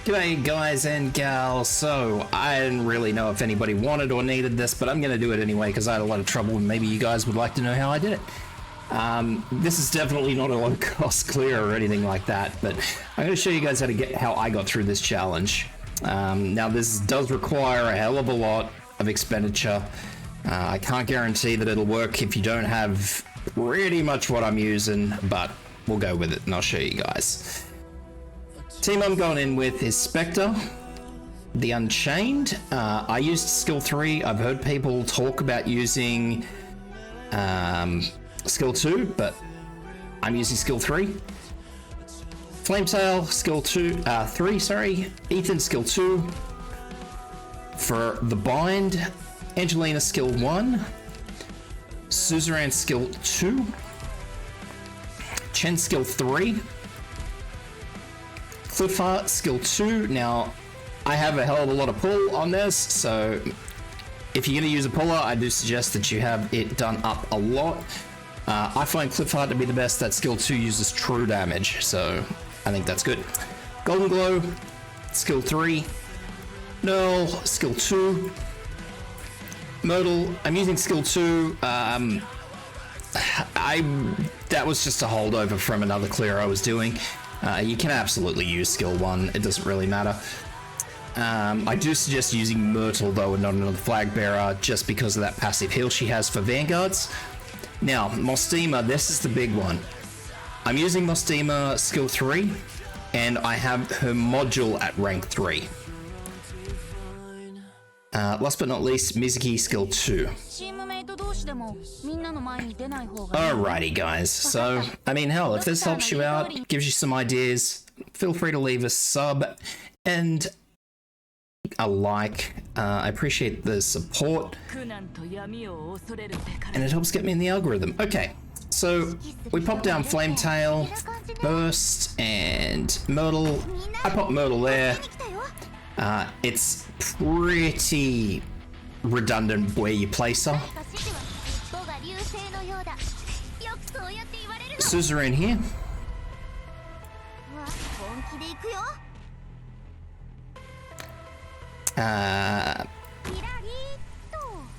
G'day guys and gals. So I didn't really know if anybody wanted or needed this, but I'm going to do it anyway because I had a lot of trouble and maybe you guys would like to know how I did it. This is definitely not a low cost clear or anything like that, but I'm going to show you guys how I got through this challenge. Now this does require a hell of a lot of expenditure. I can't guarantee that it'll work if you don't have pretty much what I'm using, but we'll go with it and I'll show you guys. Team I'm going in with is Spectre, the Unchained. I used skill 3. I've heard people talk about using skill 2, but I'm using skill 3. Flametail, skill 3, sorry. Ethan, skill 2. For the Bind, Angelina, skill 1. Suzerain, skill 2. Chen, skill 3. Cliffheart, skill 2. Now, I have a hell of a lot of pull on this, so if you're going to use a puller, I do suggest that you have it done up a lot. I find Cliffheart to be the best. That skill 2 uses true damage, so I think that's good. Golden Glow, skill 3. Null, skill 2. Myrtle, I'm using skill 2. That was just a holdover from another clear I was doing. You can absolutely use skill 1, it doesn't really matter. I do suggest using Myrtle though and not another flag bearer just because of that passive heal she has for Vanguards. Now, Mostima, this is the big one. I'm using Mostima skill 3 and I have her module at rank 3. Last but not least, Mizuki skill 2. Alrighty guys, so I mean hell, if this helps you out, gives you some ideas, feel free to leave a sub and a like. I appreciate the support and it helps get me in the algorithm. Okay, so we pop down Flametail, Burst and Myrtle. I pop Myrtle there. It's pretty redundant where you place her. Suzerain here.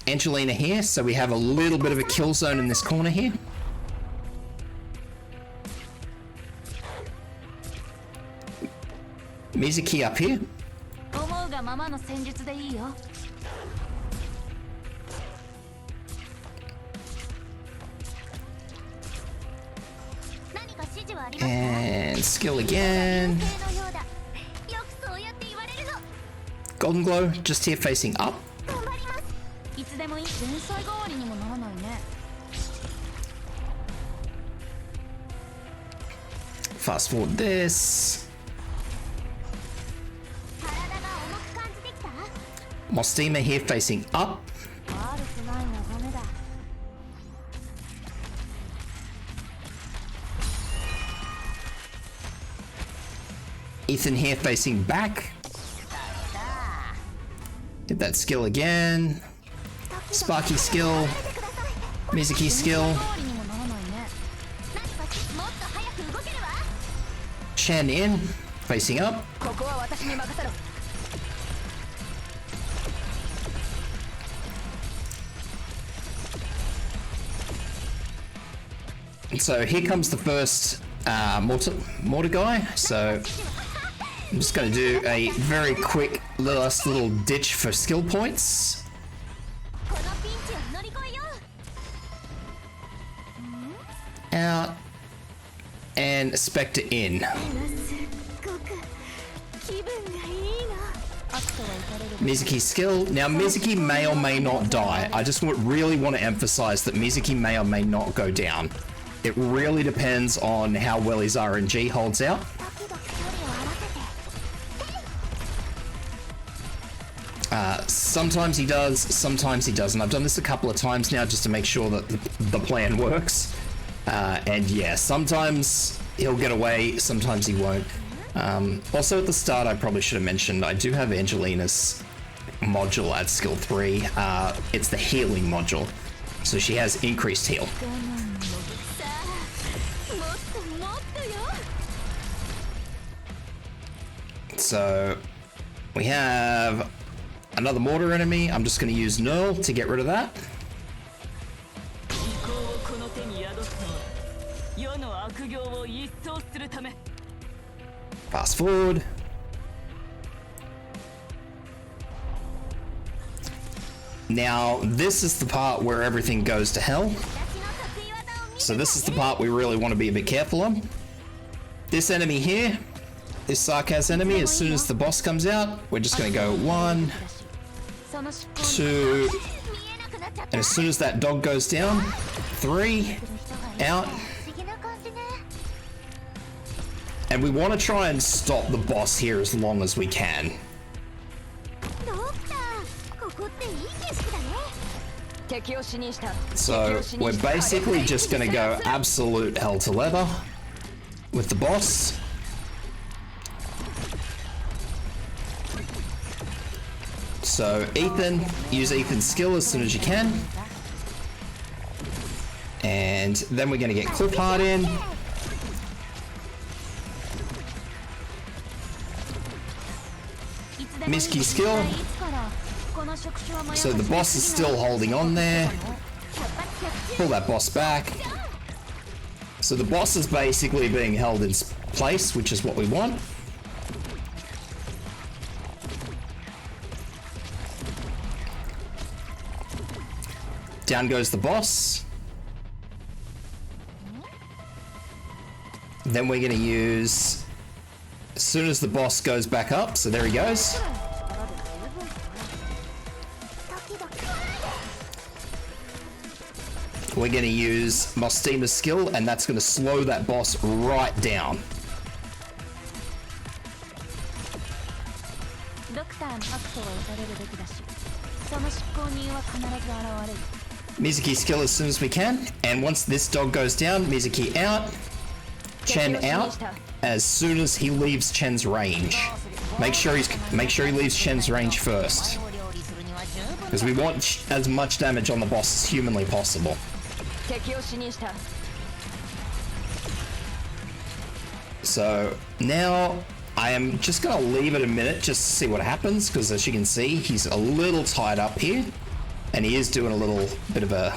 Angelina here, so we have a little bit of a kill zone in this corner here. Mizuki up here. And skill again. Golden Glow, just here facing up. Fast forward this. Mostima here facing up. Ethan here facing back. Get that skill again. Sparky skill. Mizuki skill. Chen in, facing up. So here comes the first mortar guy. So I'm just going to do a very quick last little ditch for skill points. Out. And Spectre in. Mizuki skill. Now Mizuki may or may not die. I just really want to emphasize that Mizuki may or may not go down. It really depends on how well his RNG holds out. Sometimes he does, sometimes he doesn't. I've done this a couple of times now just to make sure that the plan works. And yeah, sometimes he'll get away, sometimes he won't. Also at the start, I probably should have mentioned, I do have Angelina's module at skill 3. It's the healing module. So she has increased heal. So we have another mortar enemy. I'm just going to use Null to get rid of that. Fast forward. Now, this is the part where everything goes to hell. So this is the part we really want to be a bit careful on. This enemy here, this Sarkaz enemy, as soon as the boss comes out, we're just going to go 1, 2, and as soon as that dog goes down, 3, out. And we want to try and stop the boss here as long as we can. So we're basically just going to go absolute hell to leather with the boss. So Ethan, use Ethan's skill as soon as you can. And then we're going to get Cliffheart in. Miski skill. So the boss is still holding on there. Pull that boss back. So the boss is basically being held in place, which is what we want. Down goes the boss. Then we're going to use, as soon as the boss goes back up, so there he goes. We're going to use Mostima's skill, and that's going to slow that boss right down. Mizuki skill as soon as we can, and once this dog goes down, Mizuki out, Chen out, as soon as he leaves Chen's range. Make sure he leaves Chen's range first, because we want as much damage on the boss as humanly possible. So now I am just going to leave it a minute just to see what happens, because as you can see, he's a little tied up here, and he is doing a little bit of a...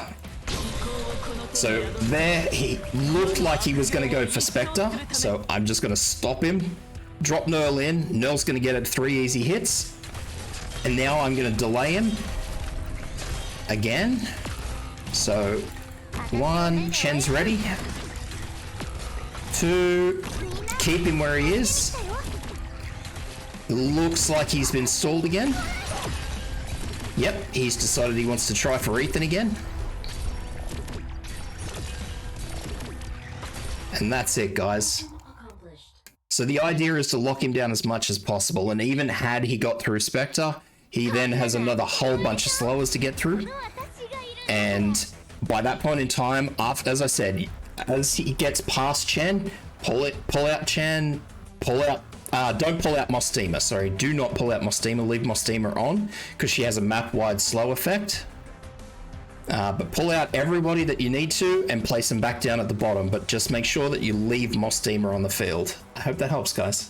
So there, he looked like he was going to go for Spectre, so I'm just going to stop him, drop Nerl in. Nerl's going to get it 3 easy hits, and now I'm going to delay him again. So 1, Chen's ready. 2, keep him where he is. Looks like he's been stalled again. Yep, he's decided he wants to try for Ethan again. And that's it, guys. So the idea is to lock him down as much as possible, and even had he got through Spectre, he then has another whole bunch of slowers to get through. And by that point in time, after, as I said, as he gets past Chen, pull out Chen, don't pull out Mostima, sorry, do not pull out Mostima, leave Mostima on, because she has a map-wide slow effect. But pull out everybody that you need to and place them back down at the bottom, but just make sure that you leave Mostima on the field. I hope that helps, guys.